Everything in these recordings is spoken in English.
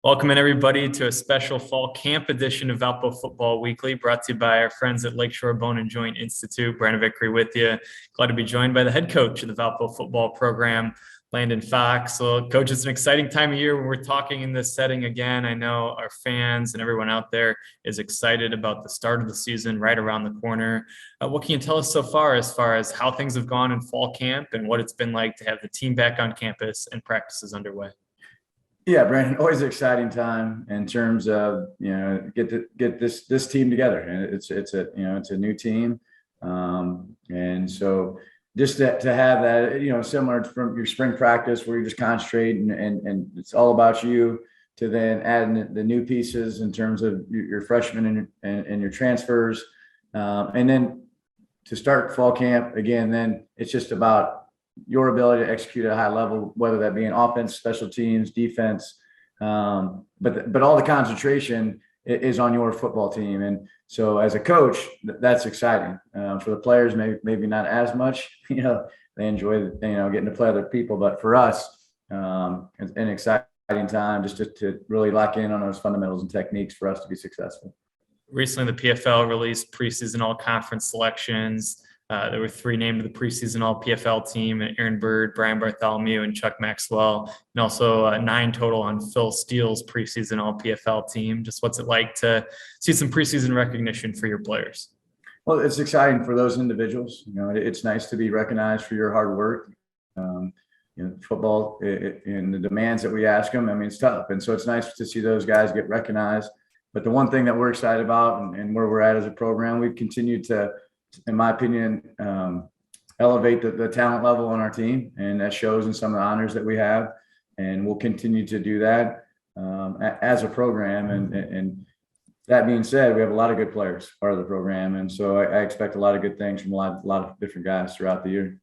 Welcome in everybody to a special fall camp edition of Valpo Football Weekly, brought to you by our friends at Lakeshore Bone and Joint Institute. Brandon Vickery with you. Glad to be joined by the head coach of the Valpo football program, Landon Fox. So, Coach, it's an exciting time of year when we're talking in this setting again. I know our fans and everyone out there is excited about the start of the season right around the corner. What can you tell us so far as how things have gone in fall camp and what it's been like to have the team back on campus and practices underway? Yeah, Brandon, always an exciting time in terms of, get this team together. And it's a new team. And so just to have that, similar from your spring practice where you just concentrate and it's all about you, to then add the new pieces in terms of your freshmen and your transfers. And then to start fall camp again, then it's just about your ability to execute at a high level, whether that be in offense, special teams, defense. But all the concentration is on your football team. And so as a coach, that's exciting. For the players, maybe not as much, they enjoy, getting to play other people. But for us, it's an exciting time just to really lock in on those fundamentals and techniques for us to be successful. Recently, the PFL released preseason all-conference selections. There were 3 named to the preseason all-PFL team: Aaron Bird, Brian Bartholomew, and Chuck Maxwell, and also 9 total on Phil Steele's preseason all-PFL team. Just what's it like to see some preseason recognition for your players? Well, it's exciting for those individuals. It's nice to be recognized for your hard work. Football and the demands that we ask them, it's tough. And so it's nice to see those guys get recognized. But the one thing that we're excited about and where we're at as a program, we've continued to, in my opinion, elevate the talent level on our team. And that shows in some of the honors that we have. And we'll continue to do that as a program. And that being said, we have a lot of good players part of the program. And so I expect a lot of good things from a lot of different guys throughout the year.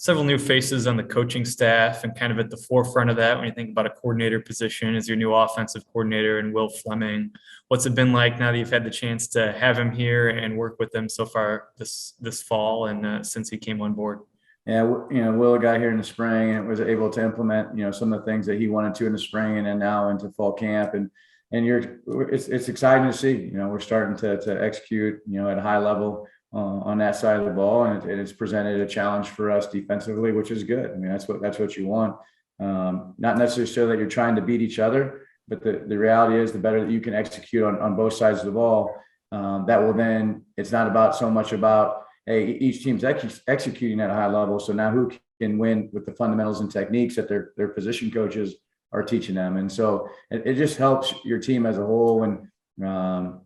Several new faces on the coaching staff, and kind of at the forefront of that when you think about a coordinator position is your new offensive coordinator and Will Fleming. What's it been like now that you've had the chance to have him here and work with him so far this fall and since he came on board? Yeah, Will got here in the spring and was able to implement, some of the things that he wanted to in the spring and then now into fall camp. And it's exciting to see, we're starting to execute, at a high level on that side of the ball, and it's presented a challenge for us defensively, which is good. That's what you want. Not necessarily so that you're trying to beat each other, but the reality is the better that you can execute on both sides of the ball, that will then, it's not about so much about, hey, each team's executing at a high level. So now who can win with the fundamentals and techniques that their position coaches are teaching them. And so it just helps your team as a whole when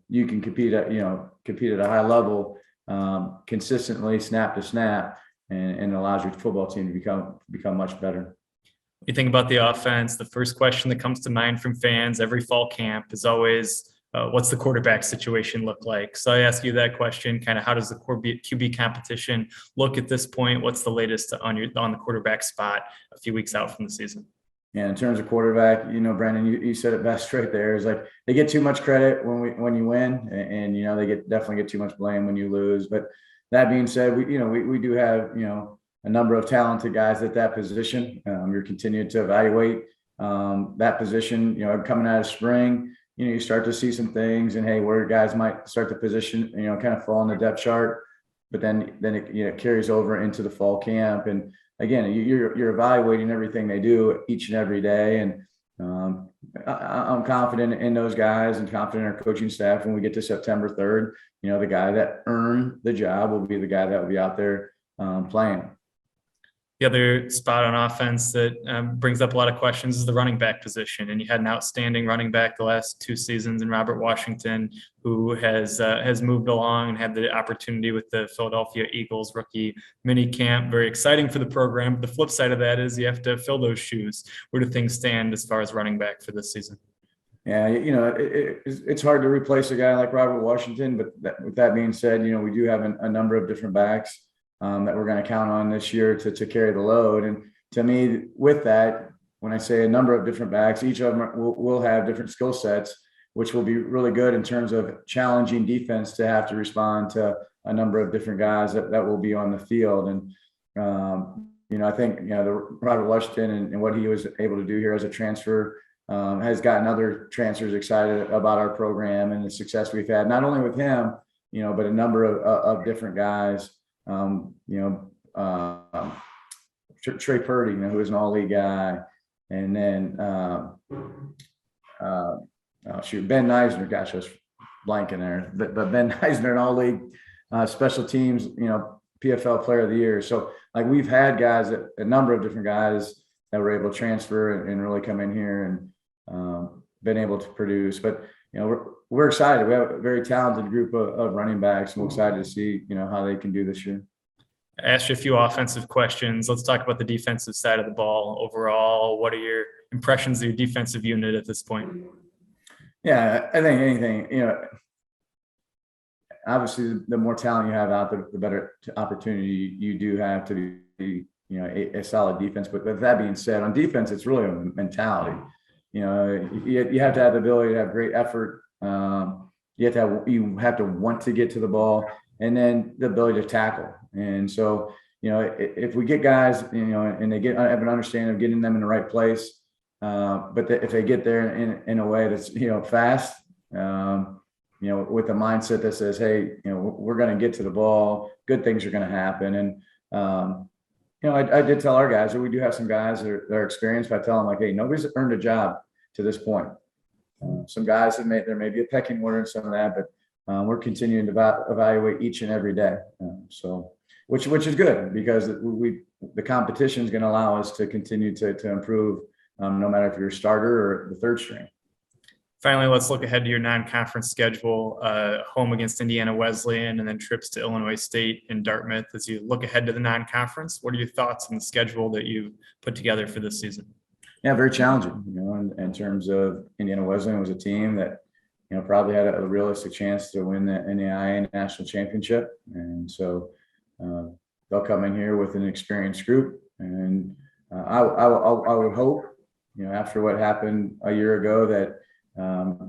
you can compete at a high level consistently, snap to snap, and allows your football team to become much better. You think about the offense, the first question that comes to mind from fans every fall camp is always, what's the quarterback situation look like? So I ask you that question, kind of how does the QB competition look at this point? What's the latest on the quarterback spot a few weeks out from the season? Yeah, in terms of quarterback, Brandon, you said it best right there. Is like they get too much credit when you win, and they definitely get too much blame when you lose. But that being said, we do have a number of talented guys at that position. You're continuing to evaluate that position. Coming out of spring, you start to see some things, and hey, where guys might start to position, kind of fall in the depth chart. But then it carries over into the fall camp, and again, you're evaluating everything they do each and every day. And I'm confident in those guys and confident in our coaching staff. When we get to September 3rd, the guy that earned the job will be the guy that will be out there playing. The other spot on offense that brings up a lot of questions is the running back position. And you had an outstanding running back the last 2 seasons in Robert Washington, who has moved along and had the opportunity with the Philadelphia Eagles rookie mini camp. Very exciting for the program. But the flip side of that is you have to fill those shoes. Where do things stand as far as running back for this season? Yeah, it's hard to replace a guy like Robert Washington. But with that being said, we do have a number of different backs that we're going to count on this year to carry the load. And to me, with that, when I say a number of different backs, each of them will have different skill sets, which will be really good in terms of challenging defense to have to respond to a number of different guys that will be on the field. And, I think, the Robert Washington and what he was able to do here as a transfer has gotten other transfers excited about our program and the success we've had, not only with him, but a number of different guys. Trey Purdy, who is an all-league guy, and then Ben Neisner. Gosh, I was blanking there, but Ben Neisner, an all-league special teams, PFL Player of the Year. So like we've had guys, a number of different guys that were able to transfer and really come in here and been able to produce. But we're excited. We have a very talented group of running backs, and we're excited to see how they can do this year. I asked you a few offensive questions. Let's talk about the defensive side of the ball overall. What are your impressions of your defensive unit at this point? Yeah, I think anything, obviously the more talent you have out there, the better opportunity you do have to be, a solid defense. But with that being said, on defense, it's really a mentality. You have to have the ability to have great effort. You have to want to get to the ball, and then the ability to tackle. And so, if we get guys, and they have an understanding of getting them in the right place, but if they get there in a way that's, fast, with a mindset that says, hey, we're going to get to the ball, good things are going to happen. And, I did tell our guys that we do have some guys that are experienced, but I tell them like, hey, nobody's earned a job to this point. Some guys there may be a pecking order and some of that, but we're continuing to evaluate each and every day. Which is good, because the competition is going to allow us to continue to improve, no matter if you're a starter or the third string. Finally, let's look ahead to your non-conference schedule, home against Indiana Wesleyan, and then trips to Illinois State and Dartmouth. As you look ahead to the non-conference, what are your thoughts on the schedule that you've put together for this season? Yeah, very challenging, in terms of Indiana Wesleyan was a team that, probably had a realistic chance to win the NAIA National Championship. And so they'll come in here with an experienced group. And I would hope, after what happened a year ago, that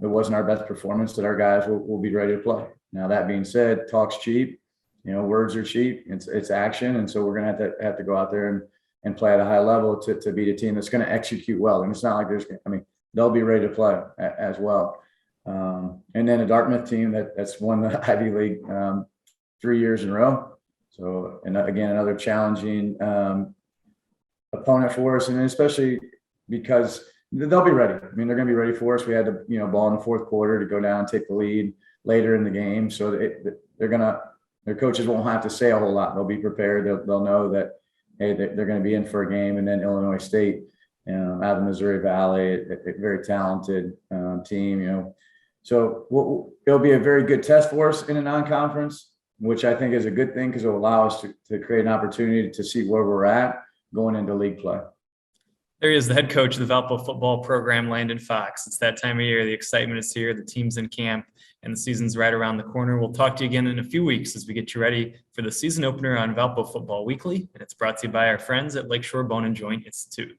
it wasn't our best performance, that our guys will be ready to play. Now, that being said, talk's cheap, words are cheap. It's action. And so we're going to have to go out there and play at a high level to beat a team that's going to execute well. And it's not like they'll be ready to play as well. And then a Dartmouth team that's won the Ivy League 3 years in a row. So, and again, another challenging opponent for us, and especially because they'll be ready. They're going to be ready for us. We had to, ball in the fourth quarter to go down and take the lead later in the game. So their coaches won't have to say a whole lot. They'll be prepared. They'll know that, hey, they're going to be in for a game. And then Illinois State, out of the Missouri Valley, a very talented team, So it'll be a very good test for us in a non-conference, which I think is a good thing, because it will allow us to create an opportunity to see where we're at going into league play. There he is, the head coach of the Valpo football program, Landon Fox. It's that time of year. The excitement is here. The team's in camp, and the season's right around the corner. We'll talk to you again in a few weeks as we get you ready for the season opener on Valpo Football Weekly. And it's brought to you by our friends at Lakeshore Bone and Joint Institute.